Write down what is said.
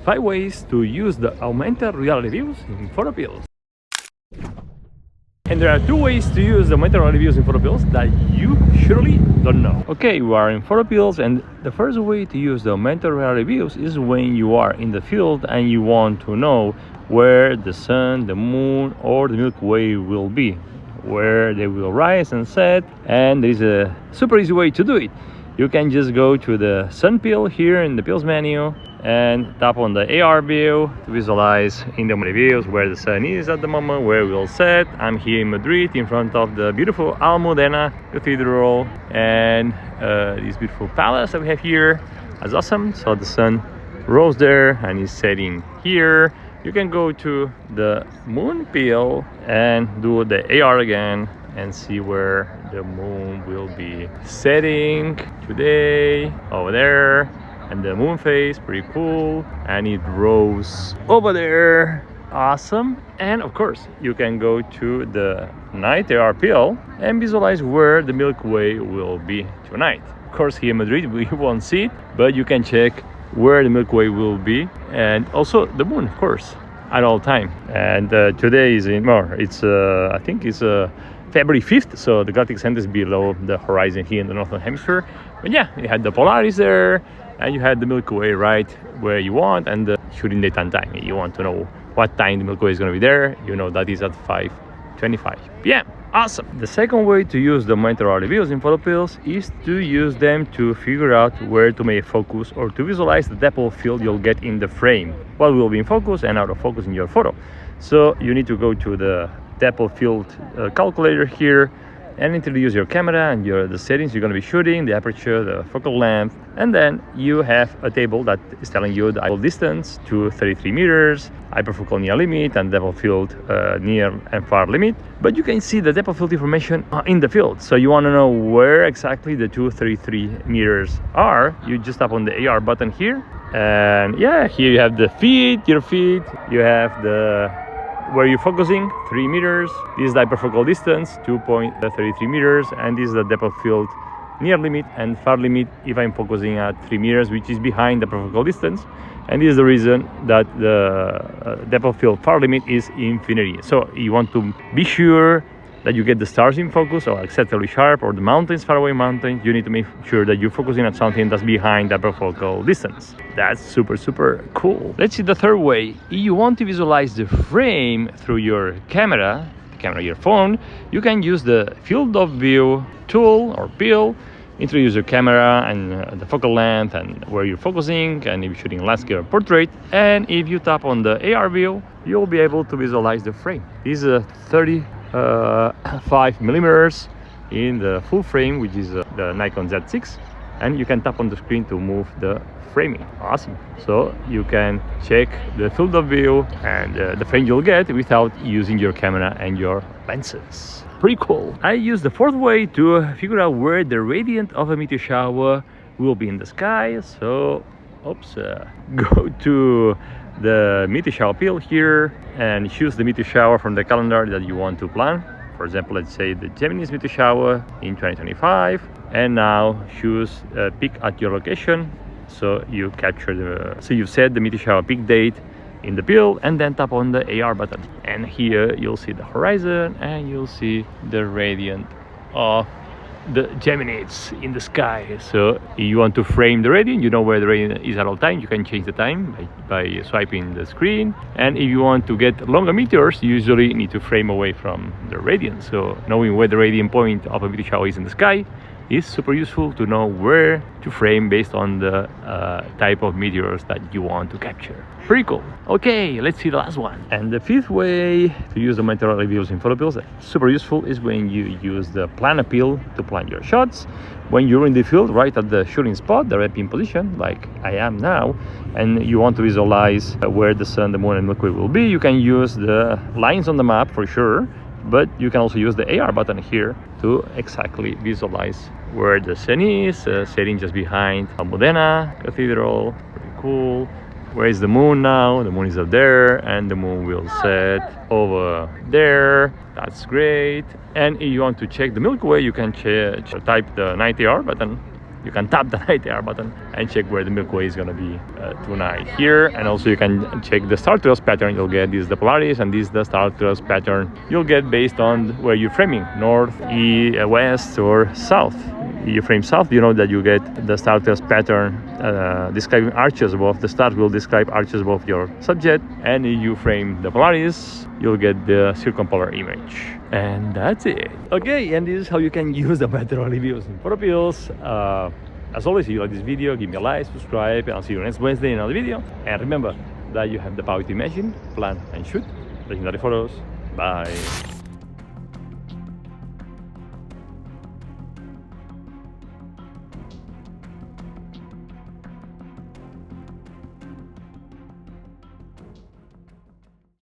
5 ways to use the augmented reality views in PhotoPills. And there are 2 ways to use the augmented reality views in PhotoPills that you surely don't know. Okay, we are in PhotoPills, and the first way to use the augmented reality views is when you are in the field and you want to know where the sun, the moon, or the Milky Way will be, where they will rise and set. And there is a super easy way to do it. You can just go to the sun pill here in the pills menu and tap on the AR view to visualize in the augmented views where the sun is at the moment, where it will set. I'm here in Madrid in front of the beautiful Almudena Cathedral, and this beautiful palace that we have here. That's awesome. So the sun rose there and is setting here. You can go to the moon pill and do the AR again and see where the moon will be setting today over there, and the moon phase, pretty cool, and it rose over there, awesome. And of course you can go to the night AR pill and visualize where the Milky Way will be tonight. Of course here in Madrid we won't see it, but you can check where the Milky Way will be, and also the moon, of course, at all time. And today is in I think it's February 5th, so the galactic center is below the horizon here in the northern hemisphere. But yeah, you had the Polaris there, and you had the Milky Way right where you want, and the shooting daytime time. You want to know what time the Milky Way is going to be there, you know that is at 5:25 p.m. Awesome. The second way to use the augmented reality views in PhotoPills is to use them to figure out where to make focus, or to visualize the depth of field you'll get in the frame, what will be in focus and out of focus in your photo. So you need to go to the depth of field calculator here and introduce your camera and the settings you're going to be shooting, the aperture, the focal length, and then you have a table that is telling you the distance to 33 meters, hyperfocal near limit, and depth of field near and far limit. But you can see the depth of field information in the field. So you want to know where exactly the 233 meters are. You just tap on the AR button here, and yeah, here you have the feet, your feet, you have the where you're focusing, 3 meters. This is the hyperfocal distance, 2.33 meters, and this is the depth of field near limit and far limit if I'm focusing at 3 meters, which is behind the hyperfocal distance. And this is the reason that the depth of field far limit is infinity. So you want to be sure that you get the stars in focus, or acceptably sharp, or the mountains, far away mountains. You need to make sure that you're focusing on something that's behind the hyperfocal distance. That's super cool. Let's see the third way. If you want to visualize the frame through your camera, of your phone, you can use the field of view tool or pill. Introduce your camera and the focal length and where you're focusing, and if you're shooting landscape or portrait. And if you tap on the AR view, you'll be able to visualize the frame. This is a 35 millimeters in the full frame, which is the Nikon Z6, and you can tap on the screen to move the framing. Awesome. So you can check the field of view and the frame you'll get without using your camera and your lenses. Pretty cool. I use the fourth way to figure out where the radiant of a meteor shower will be in the sky. So go to the meteor shower pill here and choose the meteor shower from the calendar that you want to plan. For example, let's say the Gemini's meteor shower in 2025, and now choose pick at your location. So you capture so you've set the meteor shower peak date in the pill, and then tap on the AR button, and here you'll see the horizon and you'll see the radiant of the Geminids in the sky. So if you want to frame the radiant, you know where the radiant is at all time, you can change the time by swiping the screen. And if you want to get longer meteors, you usually need to frame away from the radiant. So knowing where the radiant point of a meteor shower is in the sky is super useful to know where to frame based on the type of meteors that you want to capture. Pretty cool. Okay, let's see the last one. And the fifth way to use the augmented reality views in PhotoPills, super useful, is when you use the plan appeal to plan your shots. When you're in the field, right at the shooting spot, the red pin position, like I am now, and you want to visualize where the sun, the moon, and Milky Way will be, you can use the lines on the map for sure, but you can also use the AR button here to exactly visualize where the sun is, setting just behind Almudena Cathedral. Pretty cool. Where is the moon now? The moon is up there, and the moon will set over there. That's great. And if you want to check the Milky Way, you can type the night AR button you can tap the night air button and check where the Milky Way is gonna be tonight here. And also you can check the star trails pattern. You'll get this the Polaris, and this the star trails pattern you'll get based on where you're framing, north, east, west, or south. You frame south, you know that you get the star trails pattern describing arches above. The star will describe arches above your subject, and if you frame the Polaris, you'll get the circumpolar image. And that's it. Okay, and this is how you can use the Augmented Reality views in PhotoPills. As always, if you like this video, give me a like, subscribe, and I'll see you next Wednesday in another video. And remember that you have the power to imagine, plan, and shoot legendary photos. Bye.